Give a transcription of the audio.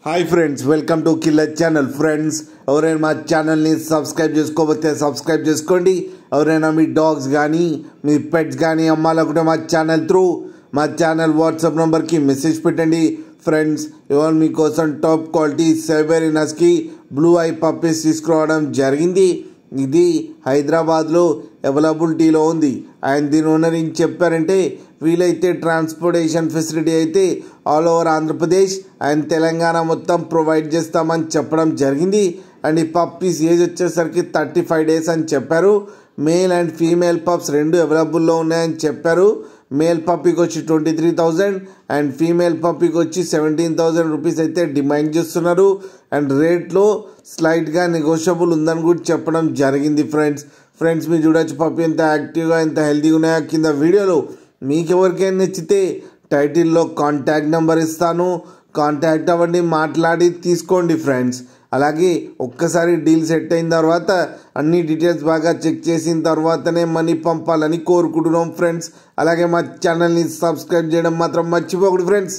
Hi friends, welcome to killer channel. Friends, ఎవరైనా మా ఛానల్ని సబ్స్క్రైబ్ చేసుకోకపోతే సబ్స్క్రైబ్ చేసుకోండి. ఎవరైనా మీ డాగ్స్ కానీ మీ పెట్స్ కానీ అమ్మాలనుకుంటే మా ఛానల్ త్రూ మా ఛానల్ వాట్సాప్ నెంబర్కి మెసేజ్ పెట్టండి. ఫ్రెండ్స్, ఇవాళ మీకోసం టాప్ క్వాలిటీ సైబెరియన్స్కి బ్లూ ఐ పప్పీస్ తీసుకురావడం జరిగింది. ఇది హైదరాబాద్లో అవైలబిలిటీలో ఉంది. అండ్ దీని ఓనర్ ఏం చెప్పారంటే, వీలైతే ట్రాన్స్పోర్టేషన్ ఫెసిలిటీ అయితే all over Andhra Pradesh and Telangana మొత్తం ప్రొవైడ్ చేస్తామని చెప్పడం జరిగింది. అండ్ ఈ పప్పీస్ ఏజ్ వచ్చేసరికి 35 days అని చెప్పారు. మేల్ అండ్ ఫీమేల్ పప్స్ రెండు అవైలబుల్లో ఉన్నాయని చెప్పారు. మేల్ పప్పీకి వచ్చి 23,000 అండ్ ఫీమేల్ పప్పీకి వచ్చి 17,000 రూపీస్ అయితే డిమాండ్ చేస్తున్నారు. అండ్ రేట్లో స్లైట్గా నెగోషియబుల్ ఉందని కూడా చెప్పడం జరిగింది. ఫ్రెండ్స్ మీరు చూడొచ్చు పప్పీ ఎంత యాక్టివ్గా ఎంత హెల్తీగా ఉన్నాయో కింద వీడియోలో. మీకు ఎవరికైనా నచ్చితే టైటిల్లో కాంటాక్ట్ నెంబర్ ఇస్తాను, కాంటాక్ట్ అవ్వండి, మాట్లాడి తీసుకోండి ఫ్రెండ్స్. అలాగే ఒక్కసారి డీల్ సెట్ అయిన తర్వాత అన్ని డీటెయిల్స్ బాగా చెక్ చేసిన తర్వాతనే మనీ పంపాలని కోరుకుంటున్నాం ఫ్రెండ్స్. అలాగే మా ఛానల్ని సబ్స్క్రైబ్ చేయడం మాత్రం మర్చిపోకూడదు ఫ్రెండ్స్.